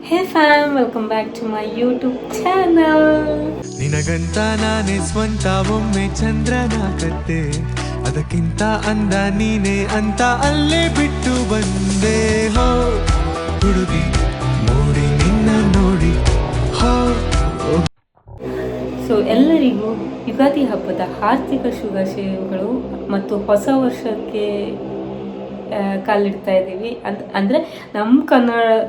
Hey fam, welcome back to my YouTube channel. ನಿನಗಂತ ನಾನೇ ಸ್ವಂತ ಒಮ್ಮೆ ಚಂದ್ರನ ಕತ್ತೆ ಅದಕ್ಕಿಂತ ಅಂದ ನೀನೆ ಅಂತ ಅಲ್ಲೇ ಬಿಟ್ಟು ಬಂದೆ ಹೋ ಹುಡುಗಿ ನೋಡಿ ನಿನ್ನ ನೋಡಿ ಹೋ. ಸೊ ಎಲ್ಲರಿಗೂ ಯುಗಾದಿ ಹಬ್ಬದ ಆರ್ಥಿಕ ಶುಭಾಶಯಗಳು ಮತ್ತು ಹೊಸ ವರ್ಷಕ್ಕೆ ಕಾಲಿಡ್ತಾ ಇದ್ದೀವಿ ಅಂದರೆ ನಮ್ಮ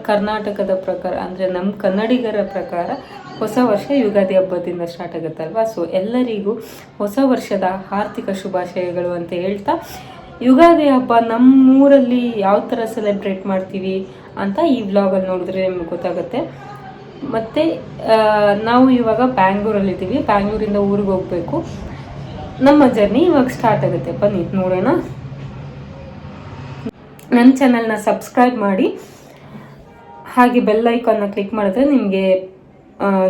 ಕರ್ನಾಟಕದ ಪ್ರಕಾರ, ಅಂದರೆ ನಮ್ಮ ಕನ್ನಡಿಗರ ಪ್ರಕಾರ ಹೊಸ ವರ್ಷ ಯುಗಾದಿ ಹಬ್ಬದಿಂದ ಸ್ಟಾರ್ಟ್ ಆಗುತ್ತಲ್ವ. ಸೊ ಎಲ್ಲರಿಗೂ ಹೊಸ ವರ್ಷದ ಆರ್ಥಿಕ ಶುಭಾಶಯಗಳು ಅಂತ ಹೇಳ್ತಾ, ಯುಗಾದಿ ಹಬ್ಬ ನಮ್ಮೂರಲ್ಲಿ ಯಾವ ಥರ ಸೆಲೆಬ್ರೇಟ್ ಮಾಡ್ತೀವಿ ಅಂತ ಈ ವ್ಲಾಗಲ್ಲಿ ನೋಡಿದ್ರೆ ನಿಮ್ಗೆ ಗೊತ್ತಾಗುತ್ತೆ. ಮತ್ತು ನಾವು ಇವಾಗ ಬ್ಯಾಂಗ್ಳೂರಲ್ಲಿದ್ದೀವಿ, ಬ್ಯಾಂಗ್ಳೂರಿಂದ ಊರಿಗೆ ಹೋಗಬೇಕು. ನಮ್ಮ ಜರ್ನಿ ಇವಾಗ ಸ್ಟಾರ್ಟ್ ಆಗುತ್ತೆ, ಬನ್ನಿ ನೋಡೋಣ. ನನ್ನ ಚಾನಲ್ನ ಸಬ್ಸ್ಕ್ರೈಬ್ ಮಾಡಿ, ಹಾಗೆ ಬೆಲ್ ಐಕಾನ್ನ ಕ್ಲಿಕ್ ಮಾಡಿದ್ರೆ ನಿಮಗೆ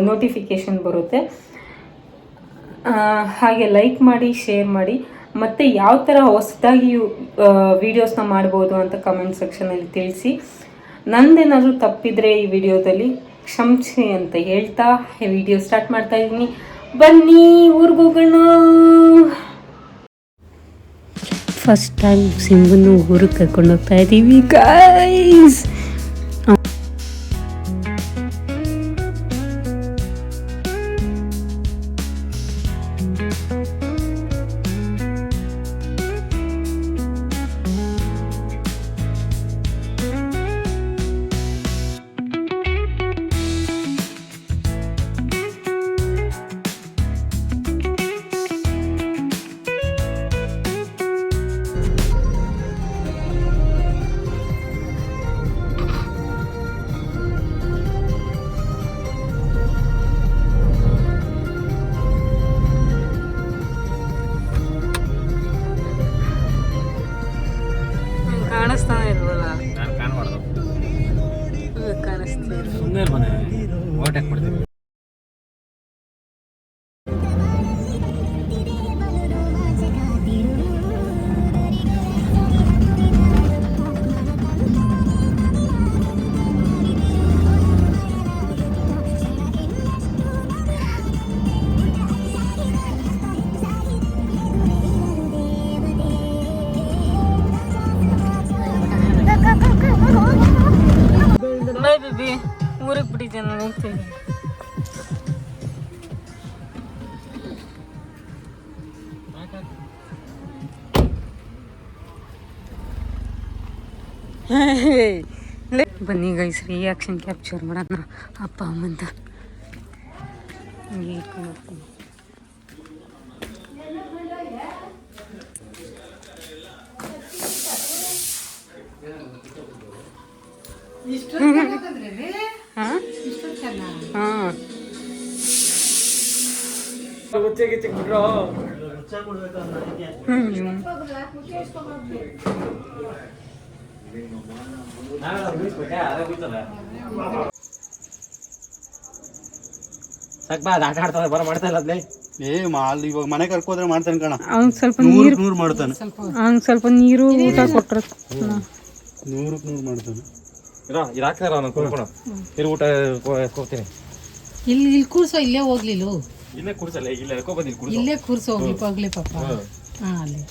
ನೋಟಿಫಿಕೇಷನ್ ಬರುತ್ತೆ. ಹಾಗೆ ಲೈಕ್ ಮಾಡಿ, ಶೇರ್ ಮಾಡಿ, ಮತ್ತು ಯಾವ ಥರ ಹೊಸದಾಗಿ ವೀಡಿಯೋಸ್ನ ಮಾಡ್ಬೋದು ಅಂತ ಕಮೆಂಟ್ ಸೆಕ್ಷನಲ್ಲಿ ತಿಳಿಸಿ. ನಂದೇನಾದರೂ ತಪ್ಪಿದರೆ ಈ ವಿಡಿಯೋದಲ್ಲಿ ಕ್ಷಮಿಸಿ ಅಂತ ಹೇಳ್ತಾ ವಿಡಿಯೋ ಸ್ಟಾರ್ಟ್ ಮಾಡ್ತಾ ಇದ್ದೀನಿ. ಬನ್ನಿ ಊರಿಗೆ ಹೋಗೋಣ. ಫಸ್ಟ್ ಟೈಮ್ ಸಿಂಗನ್ನು ಊರಿಗೆ ಕರ್ಕೊಂಡು ಹೋಗ್ತಾ ಇದ್ದೀವಿ ಗೈಸ್. ಕಾಣಿಸ್ತಾನೆ ಇಲ್ವಲ್ಲ, ಕಾಣಿಸ್ತೀವಿ. ಬಾಯ್ ಬೇಬಿ, ಊರಿಗೆ ಬಿಟ್ಟಿದ್ದೆ, ನಾನು ಹೋಗ್ತೀನಿ. ಬನ್ನಿ ಗೈಸ್, ರಿಯಾಕ್ಷನ್ ಕ್ಯಾಪ್ಚರ್ ಮಾಡೋಣ ಅಪ್ಪ ಅಮ್ಮಂತ. ಇವಾಗ ಮನೆ ಕರ್ಕೋದ್ರೆ ಮಾಡ್ತಾನೆ ಕಣ. ಅವ್ನ್ ಸ್ವಲ್ಪ ನೂರು ಮಾಡ್ತಾನೆ. ಅವ್ನ್ ಸ್ವಲ್ಪ ನೀರು ಊಟ ಕೊಟ್ರೆ 100 ಮಾಡ್ತಾನೆ. ಊಟ ಕೊಡ್ತೀನಿ. ಇಲ್ಲಿ ಕೂರ್ಸೋ, ಇಲ್ಲೇ ಹೋಗ್ಲಿಲ್ಲ, ಇಲ್ಲೇ ಕೂರ್ಸಲ್ಲ, ಇಲ್ಲೇ ಕೂರ್ಸೋ ಹೋಗ್ಲಿ ಪಾಪ. ಹಾ, ಅಲ್ಲಿ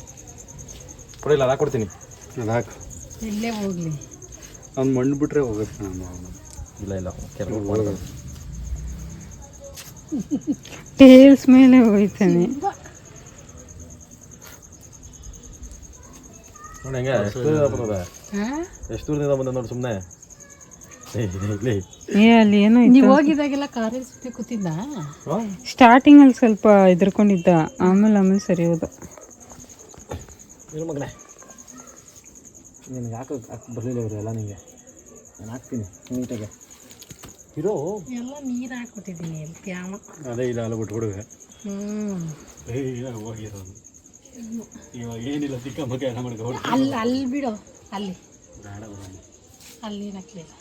ಕೊಡಿಲ್ಲ, ಅದ ಕೊಡ್ತೀನಿ. ಇಲ್ಲೇ ಹೋಗ್ಲಿ. ಅವ್ನು ಮಣ್ಣು ಬಿಟ್ರೆ ಹೋಗುತ್ತೆ. ಇಲ್ಲ ಕೆಲವು ಟೇಲ್ಸ್ ಮೇಲೆ ಹೋಯ್ತಾನೆ. ನೋಡಿ ಹೆಂಗೆ ಎಷ್ಟು ದೂರದಿಂದ ಬಂದ ನೋಡಿ ಸುಮ್ಮನೆ. ಅಲ್ಲಿ ಏನೋ ನೀವು ಹೋಗಿದಾಗೆಲ್ಲ ಕಾರಲ್ಲಿ ಸುತ್ತಿ ಕೂತಿದ್ದ. ಸ್ಟಾರ್ಟಿಂಗ್ ಅಲ್ಲಿ ಸ್ವಲ್ಪ ಹೆದರ್ಕೊಂಡಿದ್ದ, ಆಮೇಲೆ ಸರಿ ಹೋದ. ಮಗನೇ ನಿನಗೆ ಹಾಕಕ್ಕೆ ಬರಲಿಲ್ಲ ಇವರು ಎಲ್ಲ, ನಿಮಗೆ ನಾನು ಹಾಕ್ತೀನಿ ನೀಟಾಗೆ ಇರೋ. ಎಲ್ಲ ನೀರು ಹಾಕ್ಬಿಟ್ಟಿದ್ದೀನಿ ಅದೇ ಇಲ್ಲ, ಅಲ್ಲ ಬಿಟ್ಟು ಹುಡುಗ ಹೋಗಿರೋದು ಇವಾಗ ಏನಿಲ್ಲ, ಚಿಕ್ಕ ಮಗ ಅಲ್ಲಿ ಬಿಡು, ಅಲ್ಲಿ ಅಲ್ಲಿ ನೀರು ಹಾಕ್ಲಿಲ್ಲ.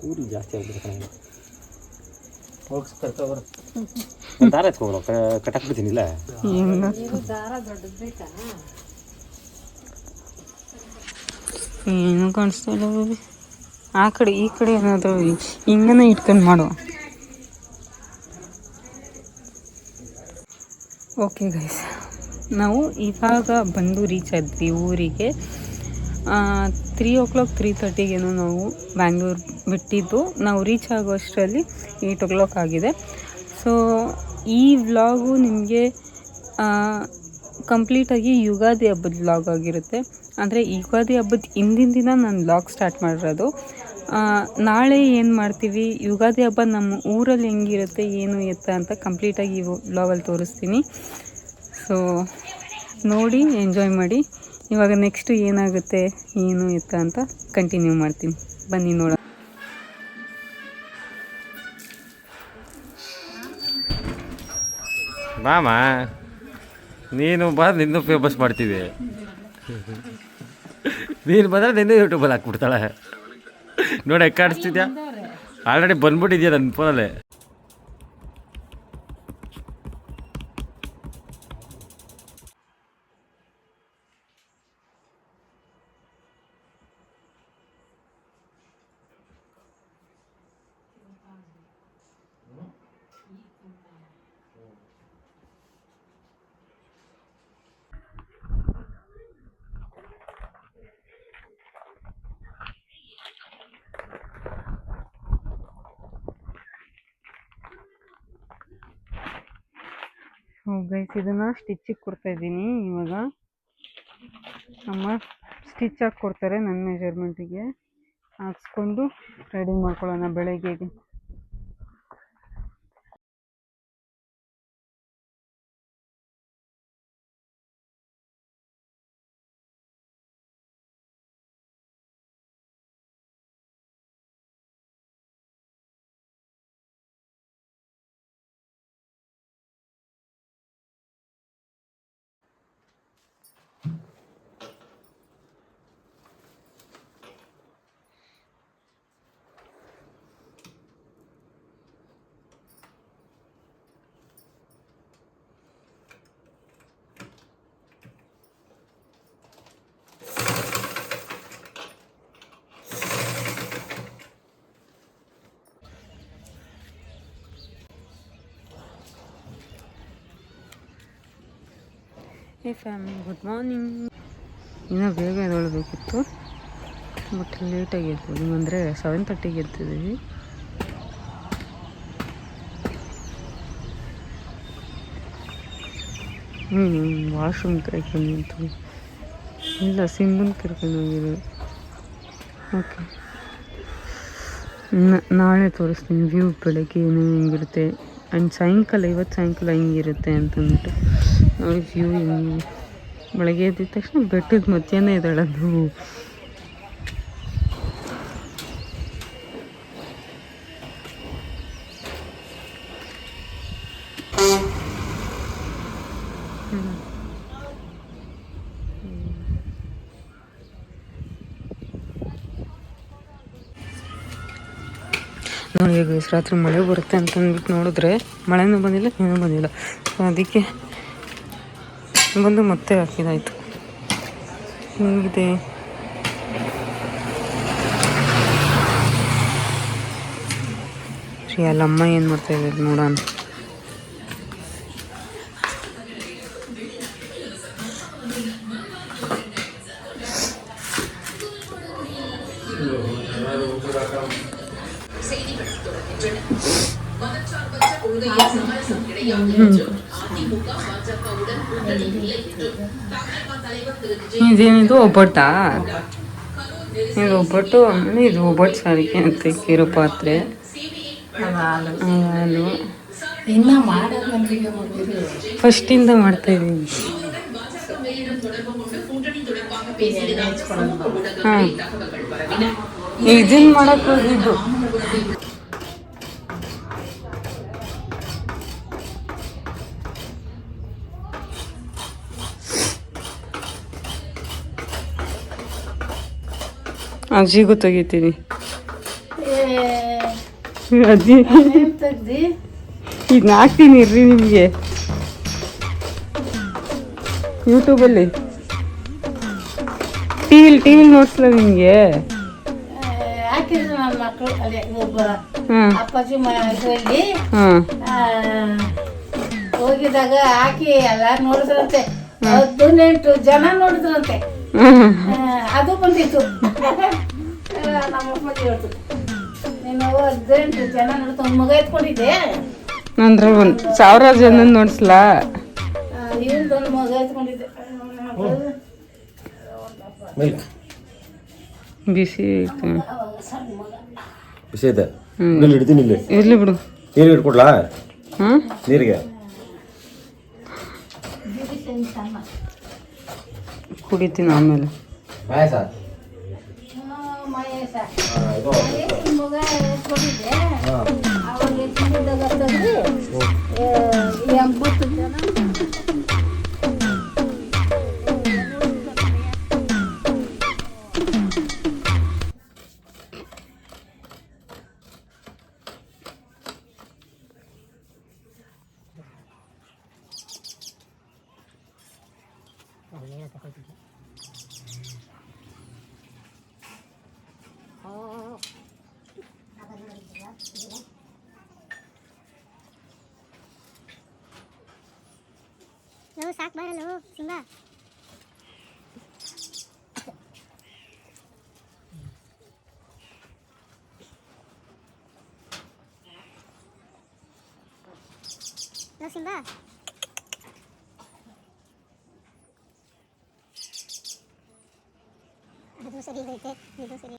ಕೂದಲು ಜಾಸ್ತಿ ಆಗ್ಬಿಡುತ್ತೆ. ಹೋಗಿ ಕರ್ಕೊಬರ ದಾರ ಎತ್ಕೊಬರ ಕಟ್ಟಾಕ್ಬಿಡ್ತೀನಿಲ್ಲ ಏನು ಕಾಣಿಸ್ತಾ ಇಲ್ಲ ಬೇಬಿ. ಆ ಕಡೆ ಈ ಕಡೆ ಏನಾದರೂ ಹಿಂಗನೇ ಇಟ್ಕೊಂಡು ಮಾಡುವ. ಓಕೆ ಗೈಸ್, ನಾವು ಇವಾಗ ಬಂದು ರೀಚ್ ಆದ್ವಿ ಊರಿಗೆ. 3 o'clock 3:30ಗೇನೋ ನಾವು ಬ್ಯಾಂಗ್ಳೂರು ಬಿಟ್ಟಿದ್ದು. ನಾವು ರೀಚ್ ಆಗೋಷ್ಟರಲ್ಲಿ 8 o'clock ಆಗಿದೆ. ಸೊ ಈ ವ್ಲಾಗು ನಿಮಗೆ ಕಂಪ್ಲೀಟಾಗಿ ಯುಗಾದಿ ಹಬ್ಬದ ವ್ಲಾಗ್ ಆಗಿರುತ್ತೆ. ಅಂದರೆ ಯುಗಾದಿ ಹಬ್ಬದ ಹಿಂದಿನ ದಿನ ನಾನು ವ್ಲಾಗ್ ಸ್ಟಾರ್ಟ್ ಮಾಡಿರೋದು. ನಾಳೆ ಏನು ಮಾಡ್ತೀವಿ, ಯುಗಾದಿ ಹಬ್ಬ ನಮ್ಮ ಊರಲ್ಲಿ ಹೆಂಗಿರುತ್ತೆ ಏನು ಎತ್ತ ಅಂತ ಕಂಪ್ಲೀಟಾಗಿ ಈ ವ್ಲಾಗಲ್ಲಿ ತೋರಿಸ್ತೀನಿ. ಸೊ ನೋಡಿ ಎಂಜಾಯ್ ಮಾಡಿ. ಇವಾಗ ನೆಕ್ಸ್ಟು ಏನಾಗುತ್ತೆ ಏನು ಎತ್ತ ಅಂತ ಕಂಟಿನ್ಯೂ ಮಾಡ್ತೀನಿ, ಬನ್ನಿ ನೋಡೋಣ. ಮಾಮ ನೀನು ಬಂದು ನಿನ್ನೂ ಫೇಮಸ್ ಮಾಡ್ತೀವಿ. ನೀನು ಬಂದರೆ ನಿನ್ನೂ ಯೂಟ್ಯೂಬಲ್ಲಿ ಹಾಕ್ಬಿಡ್ತಾಳೆ ನೋಡಿ. ಕಾಣಿಸ್ತಿದ್ಯಾ? ಆಲ್ರೆಡಿ ಬಂದ್ಬಿಟ್ಟಿದ್ಯಾ ನನ್ನ ಫೋನಲ್ಲೇ. ಗೈಸ್, ಇದನ್ನು ಸ್ಟಿಚ್ಚಿಗೆ ಕೊಡ್ತಾಯಿದ್ದೀನಿ. ಇವಾಗ ಅಮ್ಮ ಸ್ಟಿಚ್ ಹಾಕಿ ಕೊಡ್ತಾರೆ ನನ್ನ ಮೆಜರ್ಮೆಂಟಿಗೆ. ಹಾಕ್ಸ್ಕೊಂಡು ರೆಡಿ ಮಾಡ್ಕೊಳ್ಳೋಣ ಬೆಳಗ್ಗೆಗೆ. ಹೇ ಫ್ಯಾಮಿಲಿ, ಗುಡ್ ಮಾರ್ನಿಂಗ್. ಇನ್ನೂ ಬೇಗ ಎದ್ದೇಳಬೇಕಿತ್ತು, ಬಟ್ ಲೇಟಾಗಿ ಎದ್ದಿದ್ದೀವಿ. ಅಂದರೆ 7:30ಗೆ ಎದ್ದಿದ್ದೀವಿ. ವಾಶ್ರೂಮ್ ಕರ್ಕೊಂಡು ನಿಂತು ಇಲ್ಲ, ಸಿಂಗನ್ ಕರ್ಕೊಂಡು ಹೋಗಿರೋದು. ಓಕೆ, ನಾಳೆ ತೋರಿಸ್ತೀನಿ ವ್ಯೂ ಬೆಳಗ್ಗೆ ಏನೋ ಹೆಂಗಿರುತ್ತೆ ಆ್ಯಂಡ್ ಸಾಯಂಕಾಲ, ಇವತ್ತು ಸಾಯಂಕಾಲ ಹೆಂಗಿರುತ್ತೆ ಅಂತಂದ್ಬಿಟ್ಟು ನೋಡಿ. ವ್ಯೂ ಹೆಂಗೆ ಬೆಳಗ್ಗೆ ಎದ್ದಿದ ತಕ್ಷಣ ಬೆಟ್ಟದ ಮಧ್ಯಾಹ್ನ ಇದ್ದಾಳದು. ನೋಡಿ ಗೈಸ್, ರಾತ್ರಿ ಮಳೆ ಬರುತ್ತೆ ಅಂತಂದ್ಬಿಟ್ಟು ನೋಡಿದ್ರೆ ಮಳೆನೂ ಬಂದಿಲ್ಲ, ಏನೂ ಬಂದಿಲ್ಲ. ಸೊ ಅದಕ್ಕೆ ಬಂದು ಮತ್ತೆ ಹಾಕಿದಾಯಿತು. ಹೀಗಿದೆ. ಸರಿ, ಅಲ್ಲಮ್ಮ ಏನು ಮಾಡ್ತಾಯಿದ್ದಾರೆ ನೋಡೋಣ. ಇದೇನಿದು ಒಬ್ಬಟ್ಟಾ? ಇದು ಒಬ್ಬಟ್ಟು, ಆಮೇಲೆ ಇದು ಒಬ್ಬಟ್ಟು ಸಾರಿಗೆ ಅಂತ ಇಕ್ಕಿರೋ ಪಾತ್ರೆ, ಹಾಲು. ಫಸ್ಟಿಂದ ಮಾಡ್ತಾಯಿದ್ದೀನಿ. ಹಾಂ, ಇದನ್ನು ಮಾಡಕ್ಕೆ ಹೋಗಿದ್ದು. ಅಜ್ಜಿಗೂ ತೆಗಿತೀನಿ. ಅಜ್ಜಿ ಇದನ್ನ ಹಾಕ್ತೀನಿ ಇರ್ರಿ ನಿಮಗೆ ಯೂಟ್ಯೂಬಲ್ಲಿ ಟಿವಿಲಿ ನೋಡ್ಸಲ್ಲ ನಿಮಗೆ. ಹಾಕಿದ್ರು ನನ್ನ ಮಕ್ಕಳು ಅದೇ ಒಬ್ಬರ ಹಾಂ ಅಪ್ಪಾಜಿ ಇದರಲ್ಲಿ ಹಾಂ ಹೋಗಿದಾಗ ಹಾಕಿ ಎಲ್ಲ ನೋಡಿದ್ರಂತೆ 18 ಜನ ನೋಡಿದ್ರಂತೆ. ಅದು ಬಂದಿತ್ತು ನಮ್ಮ ಅಪ್ಪಾಜಿ ಹೇಳ್ತು ನೀನು 18 ಜನ ನೋಡ್ತು ಒಂದು ಮಗ ಎತ್ಕೊಂಡಿದ್ದೆ ಅಂದ್ರೆ 1000 ಜನ ನೋಡ್ಸಲ್ಲ. ಇವ್ರದೊಂದು ಮಗ ಎತ್ಕೊಂಡಿದ್ದೆ ಬಿಸಿ ಐತೆ. ಬಿಸಿ ಐತೆ ಇಲ್ಲಿ ಹಿಡ್ತೀನಿ. ಇಲ್ಲಿ ಇರ್ಲಿ ಬಿಡು. ನೀರಿಗೆ ಇಟ್ಕೊಡ್ಲಾ? ಹಾಂ ನೀರಿಗೆ ಕುಡಿತೀನಿ ಆಮೇಲೆ. ಪಾಯಸ ಮಹೇಶ ಮಗ ಎತ್ಕೊಂಡಿದ್ದೆ ಅವಾಗ ಎತ್ಕೊಂಡಿದ್ದಾಗ ತೆಗ್ದು 80 ಜನ ಸಾಕು ಬರಲ್ಲ ಸಿಂಗ. ಸಿಂಗ ಅದು ಸರಿ ಐತೆ ಇದು ಸರಿ.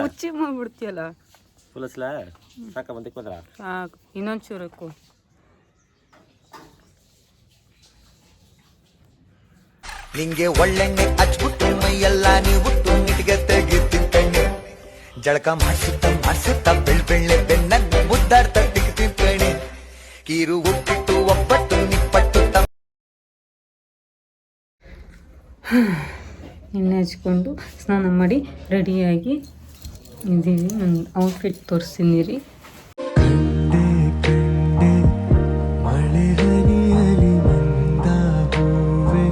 ಮುಚ್ಚಿ ಮಾಡ್ಬಿಡ್ತೀಯಲ್ಲ. ಫುಲ್ಸ್ಲ ಸಾಕ ಬಂದಕ್ಕೆ ಬಂದ್ರ ಸಾಕು ಇನ್ನೊಂದು ಚೂರಕ್ಕೂ. ನಿಂಗೆ ಒಳ್ಳೆಣ್ಣೆ ಹಚ್ಬಿಟ್ಟು ಮೈಯೆಲ್ಲ ನೀವುಟ್ಟು ನಿಟ್ಗೆ ತೆಗಿತೀನಿ ಜಳಕ ಮಾಡಿಸುತ್ತ ಬೆಳ್ಳೆ ಬೆನ್ನನ್ನು ಮುದ್ದಾಡ್ತಾ ತಿಕ್ತೀನಿ ಕೀರು ಉಪ್ಪಿಟ್ಟು ಒಬ್ಬಟ್ಟು ನಿಪ್ಪಟ್ಟು ಎಣ್ಣೆ ಹಚ್ಕೊಂಡು ಸ್ನಾನ ಮಾಡಿ ರೆಡಿಯಾಗಿ ಇದ್ದೀವಿ. ನನ್ನ ಔಟ್ಫಿಟ್ ತೋರಿಸ್ತೀನಿ ರೀ. ಮಳೆ ಹನಿಯಲಿ ಬಂದ ಹೂವೆ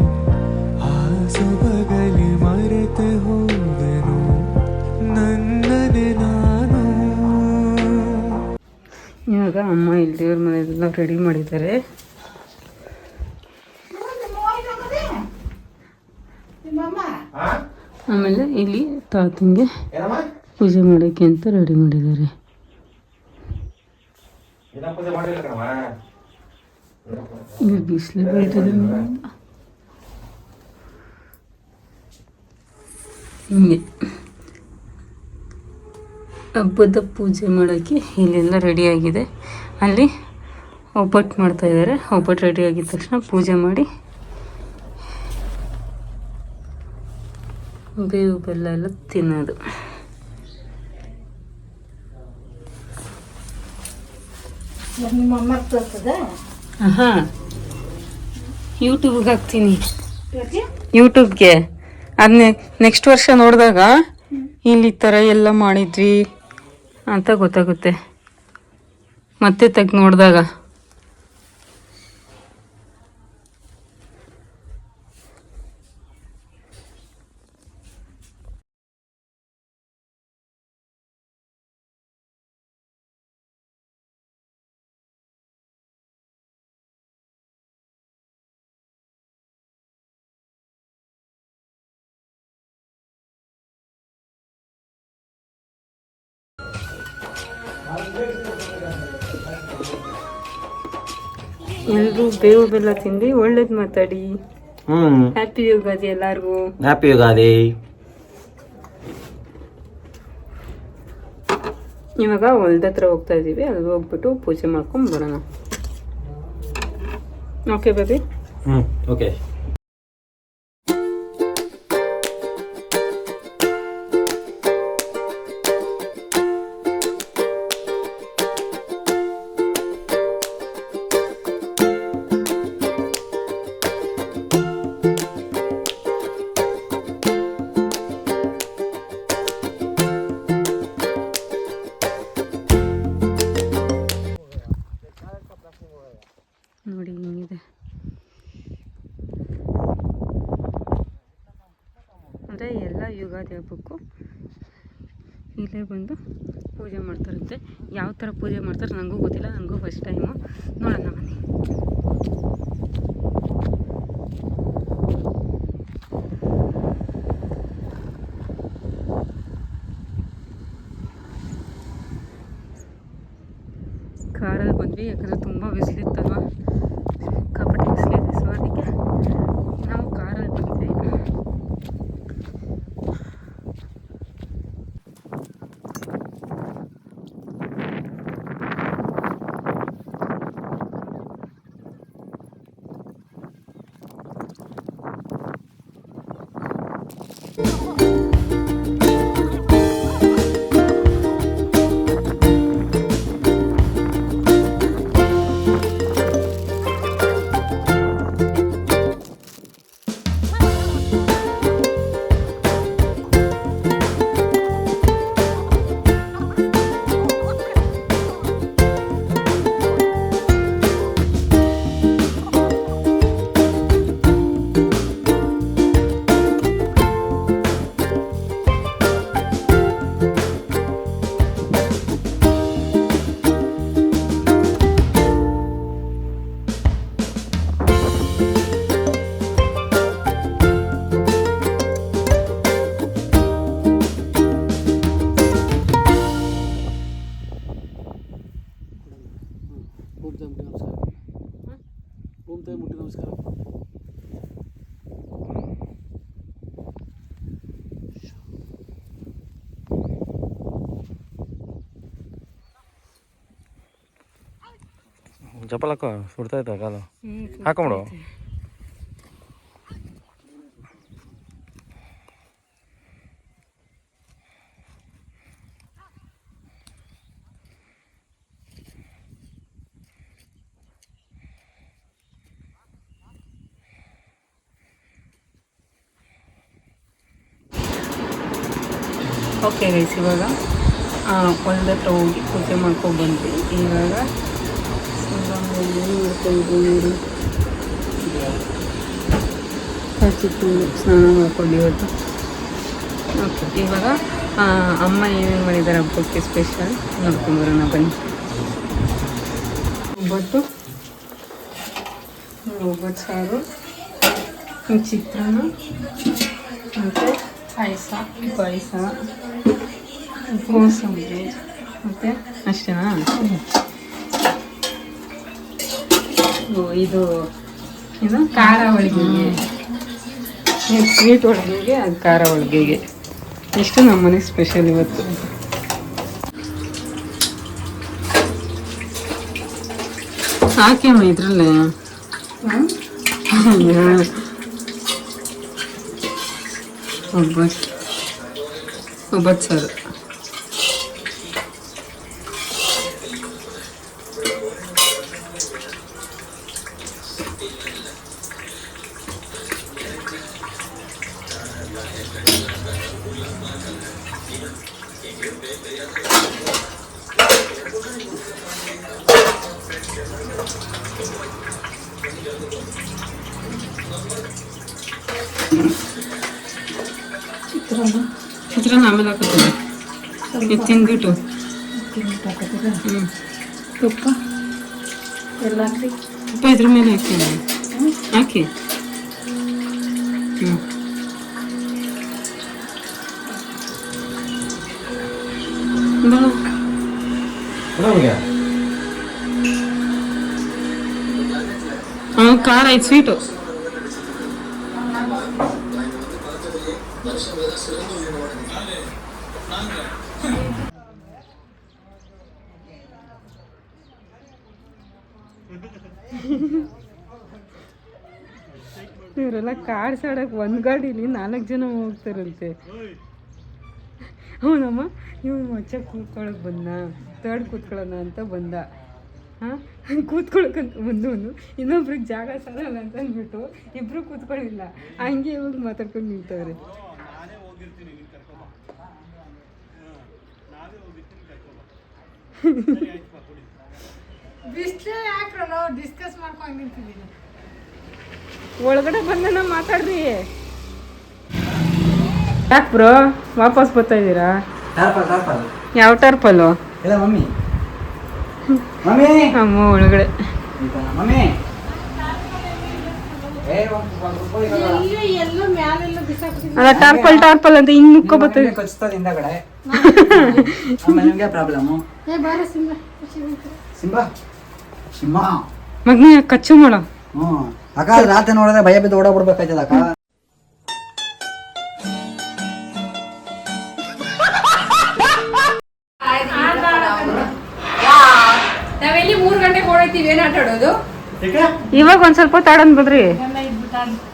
ಆ ಸೊಬಗಲಿ ಮರೆತೆ ಹೋದೆನು ನನ್ನನೆ ನಾನು. ಇವಾಗ ಅಮ್ಮ ಇಲ್ಲಿ ದೇವ್ರ ಮನೆಯೆಲ್ಲ ರೆಡಿ ಮಾಡಿದ್ದಾರೆ. ಆಮೇಲೆ ಇಲ್ಲಿ ತಾತಂಗೆ ಪೂಜೆ ಮಾಡೋಕ್ಕೆ ಅಂತ ರೆಡಿ ಮಾಡಿದ್ದಾರೆ. ಇಲ್ಲಿ ಬಿಸಿಲು ಬೀಳ್ತದೆ. ಹಿಂಗೆ ಹಬ್ಬದ ಪೂಜೆ ಮಾಡೋಕ್ಕೆ ಇಲ್ಲೆಲ್ಲ ರೆಡಿಯಾಗಿದೆ. ಅಲ್ಲಿ ಒಬ್ಬಟ್ಟು ಮಾಡ್ತಾಯಿದ್ದಾರೆ. ಒಬ್ಬಟ್ಟು ರೆಡಿ ಆಗಿದ ತಕ್ಷಣ ಪೂಜೆ ಮಾಡಿ ಬೇವು ಬೆಲ್ಲ ಎಲ್ಲ ತಿನ್ನೋದು. ನಿಮ್ಮ ಅಮ್ಮ ತೋರ್ತದ ಹಾಂ ಯೂಟ್ಯೂಬ್ಗೆ ಹಾಕ್ತೀನಿ. ಯೂಟ್ಯೂಬ್ಗೆ ಅದನ್ನೇ ನೆಕ್ಸ್ಟ್ ವರ್ಷ ನೋಡಿದಾಗ ಇಲ್ಲಿ ಈ ಥರ ಎಲ್ಲ ಮಾಡಿದ್ವಿ ಅಂತ ಗೊತ್ತಾಗುತ್ತೆ. ಮತ್ತೆ ತೆಗ್ದು ನೋಡಿದಾಗ ಎಲ್ರೂ ಬೇವು ಬೆಲ್ಲ ತಿಂದು ಒಳ್ಳೇದು ಮಾತಾಡಿ. ಹ್ಞೂ ಹ್ಯಾಪಿ ಯುಗಾದಿ ಎಲ್ಲಾರ್ಗೂ. ಹ್ಯಾಪಿ ಯುಗಾದಿ. ಇವಾಗ ಹೊಲ್ದ ಹತ್ರ ಹೋಗ್ತಾ ಇದೀವಿ, ಅಲ್ಲಿ ಹೋಗ್ಬಿಟ್ಟು ಪೂಜೆ ಮಾಡ್ಕೊಂಡು ಬರೋಣ. Okay baby. ಓಕೆ. ನೋಡಿ ಹಿಂಗಿದೆ. ಅಂದರೆ ಎಲ್ಲ ಯುಗಾದಿ ಹಬ್ಬಕ್ಕೂ ಇಲ್ಲೇ ಬಂದು ಪೂಜೆ ಮಾಡ್ತಾರಂತೆ. ಯಾವ ಥರ ಪೂಜೆ ಮಾಡ್ತಾರೆ ನನಗೂ ಗೊತ್ತಿಲ್ಲ, ನನಗೂ ಫಸ್ಟ್ ಟೈಮು. ನೋಡೋಣ ಬನ್ನಿ. ಕಾರಲ್ಲಿ ಬಂದ್ವಿ, ಯಾಕಂದರೆ ತುಂಬ ಬಿಸಿಲಿತ್ತಲ್ವ, ಸಿಕ್ಕಾಪಟ್ಟೆ ಬಿಸಿಲಿದೆ. ಸೊ ಅದಕ್ಕೆ ನಾವು ಕಾರಲ್ಲಿ ಬಂದ್ವಿ. ಚಪ್ಪಲ್ ಹಾಕೋ, ಸುಡ್ತಾ ಇದ್ದ ಕಾಲು ಹಾಕೊಂಬಿಡು. ಓಕೆ ಗೈಸ್, ಇವಾಗ ಹೊಲ್ದ ಹತ್ರ ಹೋಗಿ ಪೂಜೆ ಮಾಡ್ಕೊಂಡು ಬಂದ್ವಿ. ಇವಾಗ ಹಚ್ಚಿಟ್ಕೊಂಡು ಸ್ನಾನ ಮಾಡ್ಕೊಂಡು ಇವತ್ತು. ಓಕೆ, ಇವಾಗ ಅಮ್ಮ ಏನೇನು ಮಾಡಿದ್ದಾರೆ ಹಬ್ಬಕ್ಕೆ ಸ್ಪೆಷಲ್ ನೋಡ್ಕೊಂಬರೋಣ ಬನ್ನಿ. ಒಬ್ಬಟ್ಟು ಸಾರು, ಚಿತ್ರಾನ್ನ ಮತ್ತು ಪಾಯಸ, ಕೋಸಂಬರಿ ಮತ್ತು ಅಷ್ಟೇನಾ? ಇದು ಖಾರ ಹೋಳಿಗೆಗೆ, ಸ್ವೀಟ್ ಹೋಳಿಗೆಗೆ, ಅದು ಖಾರ ಹೋಳಿಗೆಗೆ. ಇಷ್ಟು ನಮ್ಮ ಮನೆ ಸ್ಪೆಷಲ್ ಇವತ್ತು. ಹಾಕೇಮ್ಮ ಇದ್ರಲ್ಲೇ ಒಬ್ಬಟ್ಟು ಸಾರು. ಚಿತ್ರಾನ್ನ ಆಮೇಲೆ ಹಾಕೋತೀನಿ, ಇದು ತಿಂದ್ಬಿಟ್ಟು. ತುಪ್ಪ ಎಲ್ಲ ಹಾಕಿ, ತುಪ್ಪ ಇದ್ರ ಮೇಲೆ ಹಾಕಿ. ಖಾರ ಐದು ಸ್ವೀಟು. ಇವರೆಲ್ಲ ಕಾಡ್ಸಾಡಕ್ಕೆ ಒಂದು ಗಾಡೀಲಿ 4 ಜನ ಹೋಗ್ತಾರಂತೆ. ಅವನಮ್ಮ ಇವ್ನು ಮಚ್ಚ ಕೂತ್ಕೊಳಕ್ಕೆ ಬಂದ, ತರ್ಡ್ ಕೂತ್ಕೊಳ್ಳೋಣ ಅಂತ ಬಂದ. ಹಾಂ, ಕೂತ್ಕೊಳಕ್ಕಂತ ಬಂದವನು ಇನ್ನೊಬ್ರಿಗೆ ಜಾಗ ಸಾಲಲ್ಲ ಅಂತ ಅಂದ್ಬಿಟ್ಟು ಇಬ್ಬರು ಕೂತ್ಕೊಳ್ಳಿಲ್ಲ, ಹಂಗೆ ಇವಾಗ ಮಾತಾಡ್ಕೊಂಡು ನಿಂತವ್ರೆ. ಡಿಸ್ಕಸ್ ಮಾಡ್ಕೊಂಡು ನಿಂತಿದ್ದೀನಿ. ಒಳಗಡೆ ಬಂದ ಮಾತಾಡ್ರಿ. ಯಾಕೆ ಬ್ರೋ ವಾಪಸ್ ಬರ್ತಾ ಇದ್ದೀರಾ? ಯಾವ ಟರ್ಪಲ್ಲು? ಮಮ್ಮಿ ಮಮ್ಮಿ ಅಮ್ಮ ಒಳಗಡೆ ಎಲ್ಲೋ ಮ್ಯಾಲೆಲ್ಲ ಬಿಸಾಕ್ತೀನಿ. ಅಲ್ಲ ಟಾರ್ಪಲ್ ಅಂತ ಹಿಂಗ್ ಮುಕ್ಕ ಬರ್ತದೆ. ಬಾರ ಸಿಂಬ ಸಿಂಬಾ ಸಿಂಬಾ ಮಗ್ನಿ ಕಚ್ಚು ಮಾಡ. ಅಕ್ಕ ರಾತ್ರಿ ನೋಡಿದ್ರೆ ಭಯ ಬಿದ್ದು ಓಡಾಡ್ಬಿಡ್ಬೇಕಾಯ್ತದ ಅಕ್ಕ. ನಾವೆಲ್ಲಿ 3 ಗಂಟೆಗೆ ಓಡಾಡ್ತೀವಿ. ಏನ್ ಆಟ ಆಡೋದು ಇವಾಗ ಒಂದ್ ಸ್ವಲ್ಪ ತಾಡನ್ ಬಿಡ್ರಿ.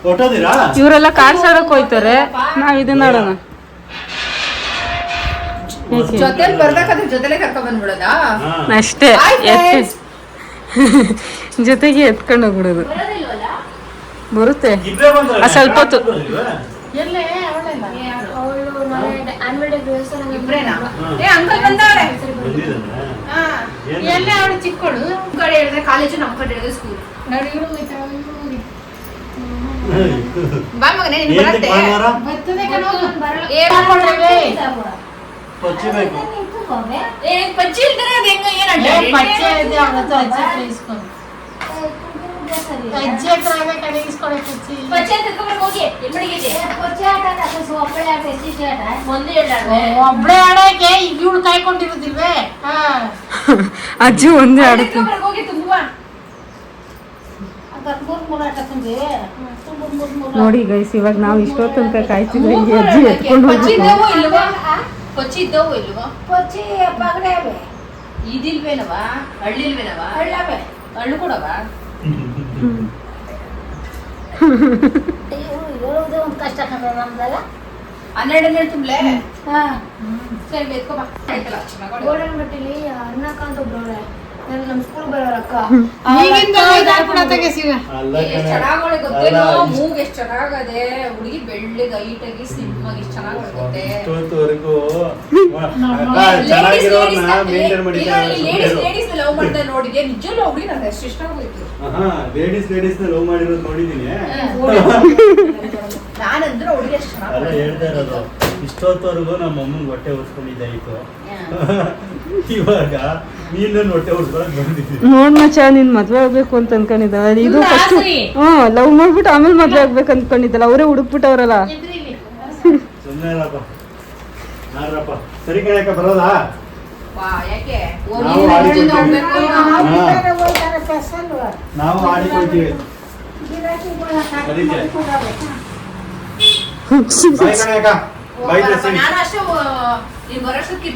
ಹೊಟ್ಟೋದಿರಾ? ಇವರೆಲ್ಲ ಕಾಡ್ಸಾಡಕ್ ಹೋಯ್ತಾರೆ, ನಾವ್ ಇದನ್ನ ಆಡೋಣ. ಜೊತೆಲಿ ಬರ್ಬೇಕಾದ್ರೆ ಜೊತೆಲೆ ಕರ್ಕೊಂಡ್ ಬಂದ್ಬಿಡೋದಾ? ಅಷ್ಟೇ, ಜೊತೆಗೆ ಎತ್ಕೊಂಡು ಹೋಗ್ಬಿಡೋದು. ಬರುತ್ತೆ ಸ್ವಲ್ಪ ಹೊತ್ತು. ಅಂಕಲ್ ಬಂದವ್ರೆ. ಎಲ್ಲ ಅವಳು ಚಿಕ್ಕಳು. ನಮ್ ಕಡೆ ಹೇಳಿದ್ರೆ ಕಾಲೇಜು, ನಮ್ ಕಡೆ ಹೇಳಿದ್ರೆ ಸ್ಕೂಲ್. ಬಾ ಮಗನೇ, ನೀನ್ ಬರತ್ತೆ. ಪಚ್ಚಿ ಇಲ್ದರೆ ಅದು ಹೆಂಗ ಏನಂತ ಒಬ್ಳೆ ಆಡಕ್ಕೆ ಇವಳು ಕಾಯ್ಕೊಂಡಿರೋದಿಲ್ವೇ? ಅಜ್ಜಿ ಒಂದೇ ಆಡುತ್ತೆ. ಹೋಗಿ ತುಂಬಾ ನೋಡಿ ಗೈಸ್, ಇವಾಗ ನಾವು ಇಷ್ಟೊತ್ತು ತನಕ ಕಾಯ್ತಿದ್ವಿ, ಅಜ್ಜಿ ಎತ್ಕೊಂಡು ಪಚ್ಚಿದ್ದವೋ ಇಲ್ವಾ? ಪಚ್ಚಿದ್ದವೋ ಇಲ್ವಾ? ಪಚ್ಚಿ ಬಗಡೆ ಅವೆ ಇದಿಲ್ವೇನವಾ? ಹಳ್ಳಿಲ್ವೇನವಾ? ಹಳ್ಳವೆ ಹಳ್ಳು ಕೊಡವಾ? ಹೇಳೋದೇ ಒಂದು ಕಷ್ಟ ಕಂಡ್ರೆ ನಮ್ದಲ್ಲ. 12 ತುಂಬಲೆ. ಹಾ ಸರಿ ಎತ್ಕೋ ಬಾ. ಆಯ್ತಲ್ಲ ಗೋಲ್ಡನ್ ಬಟ್ಟಿಲಿ ಅನ್ನಕ್ಕಂತ ಒಬ್ರವ್ರೆ, ನಮ್ಮ ಸ್ಕೂಲ್ ಬರೋರಕ್ಕ. ಚೆನ್ನಾಗಿ ಗೊತ್ತೇನೋ, ಮೂಗ್ ಎಷ್ಟ್ ಚೆನ್ನಾಗದೆ, ಹುಡುಗಿ ಬೆಳ್ಳಗೆ ಹೈಟಾಗಿ ಸ್ಲಿಮ್ ಆಗಿ ಎಷ್ಟ್ ಚೆನ್ನಾಗಿ ಗೊತ್ತೆ. ಇಷ್ಟೊತ್ತವರೆಗೂ ಚೆನ್ನಾಗಿರೋರ್ನ ಮೇಂಟೈನ್ ಲೇಡೀಸ್ ಲವ್ ಮಾಡ್ತಾ ನೋಡಿದ್ಯಾ? ನಿಜವೂ ಹುಡುಗಿ ನಂಗೆ ಎಷ್ಟು ಇಷ್ಟ ಆಗೋಯ್ತು. ಲೇಡೀಸ್ ಲವ್ ಮಾಡಿರೋದು ನೋಡಿದೀನಿ. ನಾನಂದ್ರೆ ಹುಡುಗಿ ಎಷ್ಟು ಅಲ್ಲ ಚೆನ್ನಾಗಿ ಹೇಳ್ತಾ ಇರೋದು, ಇಷ್ಟೊತ್ತವರೆಗೂ ನಮ್ಮ ಅಮ್ಮನ ಹೊಟ್ಟೆ ಉರ್ಸ್ಕೊಂಡಿದ್ದಾಯ್ತು. ಇವಾಗ ನೀನು ಹೊಟ್ಟೆ ಉರ್ಸ್ಕೊಳಕ್ ಬಂದಿದ್ದೀನಿ. ನೋಡ್ ಮಚ್ಚ, ನೀನ್ ಮದ್ವೆ ಆಗ್ಬೇಕು ಅಂತ ಅನ್ಕೊಂಡಿದ್ದ. ಇದು ಫಸ್ಟ್ ಲವ್ ಮಾಡ್ಬಿಟ್ಟು ಆಮೇಲೆ ಮದ್ವೆ ಆಗ್ಬೇಕು ಅನ್ಕೊಂಡಿದ್ದಲ್ಲ, ಅವರೇ ಹುಡುಕ್ಬಿಟ್ಟವ್ರಲ್ಲ. ಸುಮ್ಮನೆ ನಾರಪ್ಪ. ಸರಿ ಕಣಕ್ಕ ಬರೋದಾ? ಯಾಕೆ ನಾವು ಆಡಿಕೊಳ್ತೀವಿ. ಅದಕ್ಕೆ ಬಾಯ್ ಕಣಕ್ಕ, ಬಾಯ್ ಜಸ್ಸಿ. ನಾನು ಅಷ್ಟೇ ನೀನ್ ಬರೋಷ್ಟಕ್ಕೆ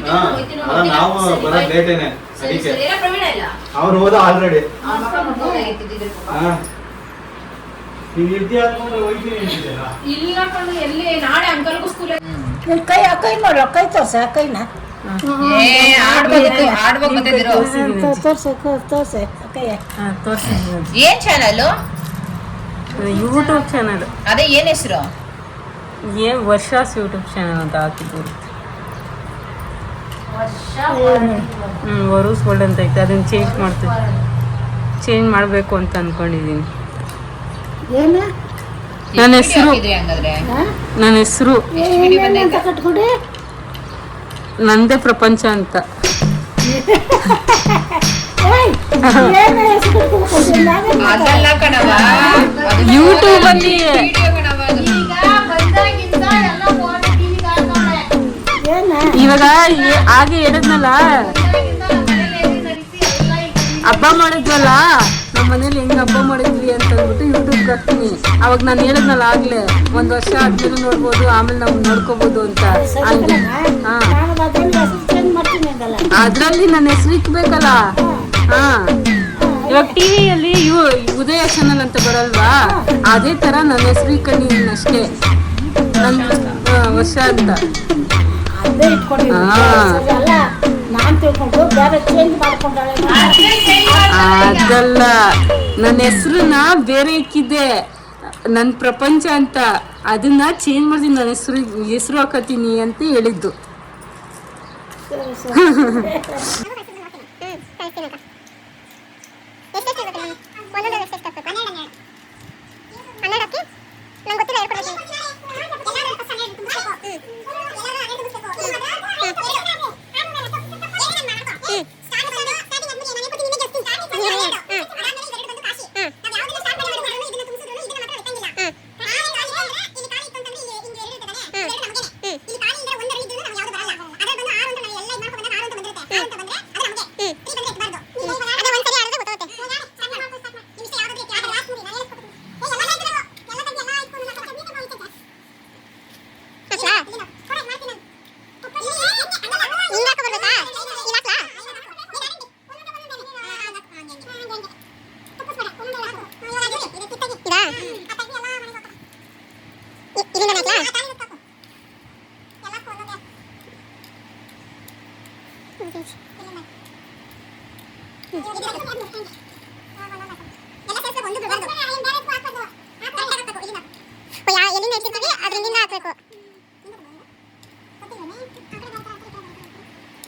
ನಾವು ಬರೋದು ಲೇಟೇನೆ. ಅದಕ್ಕೆ ಪ್ರವೀಣ ಇಲ್ಲ, ಅವ್ನು ಹೋದ ಆಲ್ರೆಡಿ. ಇಲ್ಲ ನೀನ್ ಇರ್ತೀಯ ಅನ್ಕೊಂಡ್ರೆ ಹೋಗ್ತೀನಿ ಅಂತಿದ್ದೆಲ್ಲ. ಕಣ್ಣು ಎಲ್ಲಿ ನಾಳೆ ಅಂಕಲ್ಗೂ ಸ್ಕೂಲ್ ಕೈ ನೋಡ್ರ, ಕೈ ತೋರ್ಸ ಕೈನ ತೋರ್ಸೆ ಕೈಯ. ಏನ್ ಚಾನಲ್? YouTube channel. ಅದೇ ಏನ್ ಹೆಸರು? ವರ್ಷಾಸ್ ಯೂಟ್ಯೂಬ್ ಚಾನಲ್ ಅಂತ ಹಾಕಿದ್ದು. ವರೂಸ್ ಗೋಲ್ಡ್ ಅಂತ ಐತೆ, ಅದನ್ನ ಚೇಂಜ್ ಮಾಡಬೇಕು ಅಂತ ಅನ್ಕೊಂಡಿದ್ದೀನಿ. ನನ್ನ ಹೆಸರು ಕಟ್ಕೊಡಿ, ನಂದೇ ಪ್ರಪಂಚ ಅಂತ. ಯೂಟ್ಯೂಬ್ ಅಲ್ಲಿ ಇವಾಗ ಹಾಗೆ ಹೇಳಿದ್ನಲ್ಲ, ಹಬ್ಬ ಮಾಡಿದ್ವಲ್ಲ ನಮ್ಮ ಮನೇಲಿ ಹೆಂಗ್ ಹಬ್ಬ ಮಾಡಿದ್ವಿ ಅಂತ ಅಂದ್ಬಿಟ್ಟು ಯೂಟ್ಯೂಬ್ಗೆ ಹಾಕ್ತೀನಿ. ಅವಾಗ ನಾನು ಹೇಳಿದ್ನಲ್ಲ ಆಗ್ಲೇ 1 ವರ್ಷ ಆದ್ಮೇಲೆ ನೋಡ್ಬೋದು, ಆಮೇಲೆ ನಾವು ನೋಡ್ಕೋಬಹುದು ಅಂತ. ಅದ್ರಲ್ಲಿ ನನ್ನ ಹೆಸರು ಇಕ್ಬೇಕಲ್ಲ. ಹಾ, ಇವಾಗ ಟಿವಿಯಲ್ಲಿ ಉದಯ ಚಾನಲ್ ಅಂತ ಬರಲ್ವಾ, ಅದೇ ತರ ನನ್ನ ಹೆಸರು ಇಕ್ಕೊಂಡಿದ್ದೀನಿ ಅಷ್ಟೇ, ನನ್ನ ವರ್ಷ ಅಂತ. ಅದಲ್ಲ, ನನ್ನ ಹೆಸರನ್ನ ಬೇರೆ ಇಕ್ಕಿದ್ದೆ, ನನ್ನ ಪ್ರಪಂಚ ಅಂತ. ಅದನ್ನ ಚೇಂಜ್ ಮಾಡ್ತೀನಿ, ನನ್ನ ಹೆಸರು ಹಾಕತೀನಿ ಅಂತ ಹೇಳಿದ್ದು.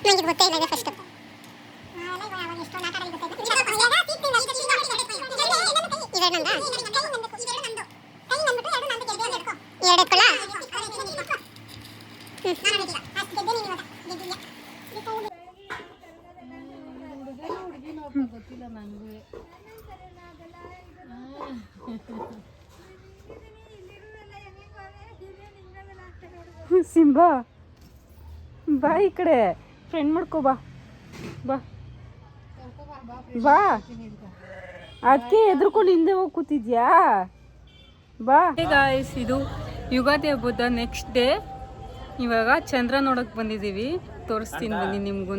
ನಂಗೆ ಗೊತ್ತೇ ಇಲ್ಲ ಫಸ್ಟ್. ಸಿಂಬಾ ಬಾ, ಈ ಕಡೆ ಫ್ರೆಂಡ್ ಮಾಡ್ಕೋ, ಬಾ ಬಾ ಬಾ. ಅದಕ್ಕೆ ಎದ್ರುಕೊಂಡು ಹಿಂದೆ ಹೋಗಿ ಕೂತಿದ್ಯಾ, ಬಾ. ಗಾಯ್ಸ್, ಇದು ಯುಗಾದಿ ಹಬ್ಬದ ನೆಕ್ಸ್ಟ್ ಡೇ. ಇವಾಗ ಚಂದ್ರ ನೋಡಕ್ ಬಂದಿದ್ದೀವಿ, ತೋರಿಸ್ತೀನಿ ಬನ್ನಿ ನಿಮ್ಗೂ.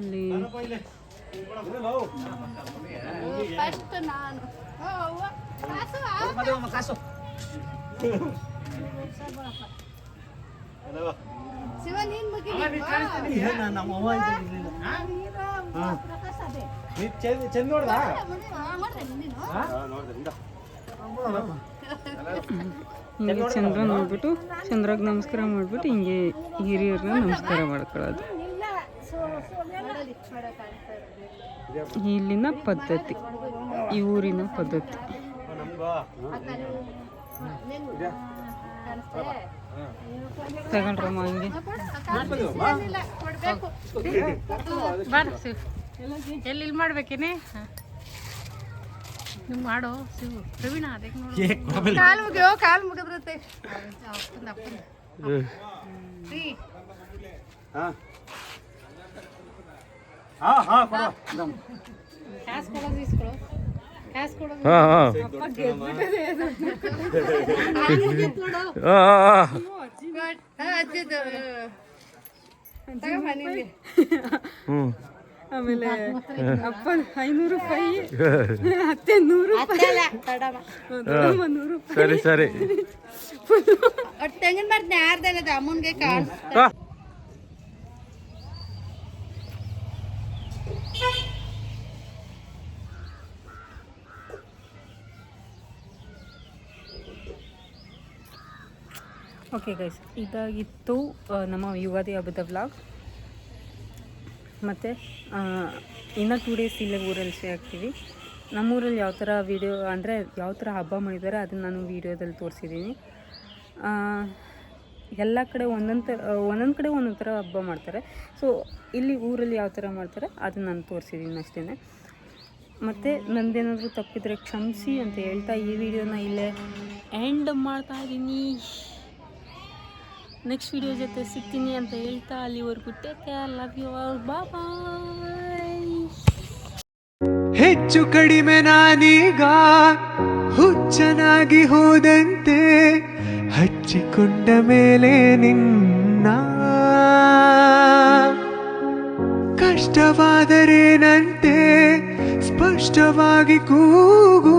ಇಲ್ಲಿ ಹಿಂಗೆ ಚಂದ್ರ ನೋಡ್ಬಿಟ್ಟು ಚಂದ್ರಾಗ ನಮಸ್ಕಾರ ಮಾಡ್ಬಿಟ್ಟು ಹಿಂಗೆ ಹಿರಿಯರನ್ನ ನಮಸ್ಕಾರ ಮಾಡ್ಕೊಳ್ಳೋದು ಇಲ್ಲಿನ ಪದ್ಧತಿ, ಈ ಊರಿನ ಪದ್ಧತಿ. ತಗೊಂಡ್ರಮ್ಮ ಹಂಗೆ ಎಲ್ಲಿ ಇಲ್ಲಿ ಮಾಡ್ಬೇಕೇನೆ ನೀವು ಮಾಡೋ ಶಿವು ಪ್ರವೀಣ. ಅದಕ್ಕೆ ಕಾಲು ಮುಗಿದ್ರತ್ತೆ. ಕ್ಯಾಸ್ ಕೊಡೋದು ಇಸ್ಕೊಳ್ಳೋ, ಕ್ಯಾಸ್ ಕೊಡೋದು. ಆಮೇಲೆ ಅಪ್ಪ 500 ರೂಪಾಯಿ, ಅತ್ತೆ 100 ರೂಪಾಯಿ, 100 ರೂಪಾಯಿ. ಸರಿ ತೆಂಗಿನ ಮರದ ಯಾರ್ದಲ್ಲ ಅಮ್ಮನ್ಗೆ ಕಾಲ್. ಓಕೆ ಗೈಸ್, ಇದಾಗಿತ್ತು ನಮ್ಮ ಯುಗಾದಿ ಹಬ್ಬದ ವ್ಲಾಗ್. ಮತ್ತು ಇನ್ನು 2 ಡೇಸ್ ಇಲ್ಲೇ ಊರಲ್ಲಿ ಸ್ಟೇ ಆಗ್ತೀವಿ. ನಮ್ಮೂರಲ್ಲಿ ಯಾವ ಥರ ವೀಡಿಯೋ ಅಂದರೆ ಯಾವ ಥರ ಹಬ್ಬ ಮಾಡಿದ್ದಾರೆ ಅದನ್ನು ನಾನು ವೀಡಿಯೋದಲ್ಲಿ ತೋರಿಸಿದ್ದೀನಿ. ಎಲ್ಲ ಕಡೆ ಒಂದೊಂದು ಕಡೆ ಒಂದೊಂದು ಥರ ಹಬ್ಬ ಮಾಡ್ತಾರೆ. ಸೊ ಇಲ್ಲಿ ಊರಲ್ಲಿ ಯಾವ ಥರ ಮಾಡ್ತಾರೆ ಅದನ್ನು ನಾನು ತೋರಿಸಿದ್ದೀನಿ ಅಷ್ಟೇ. ಮತ್ತು ನಂದೇನಾದರೂ ತಪ್ಪಿದರೆ ಕ್ಷಮಿಸಿ ಅಂತ ಹೇಳ್ತಾ ಈ ವಿಡಿಯೋನ ಇಲ್ಲೇ ಎಂಡ್ ಮಾಡ್ತಾಯಿದ್ದೀನಿ. ನೆಕ್ಸ್ಟ್ ವಿಡಿಯೋ ಜೊತೆ ಸಿಗ್ತೀನಿ ಅಂತ ಹೇಳ್ತಾ ಅಲ್ಲಿವರೆಗೂ take care, love you all, bye. ಹೆಚ್ಚು ಕಡಿಮೆ ನಾನೀಗ ಹುಚ್ಚನಾಗಿ ಹೋದಂತೆ ಹಚ್ಚಿಕೊಂಡ ಮೇಲೆ ನಿನ್ನ ಕಷ್ಟವಾದರೇನಂತೆ ಸ್ಪಷ್ಟವಾಗಿ ಕೂಗು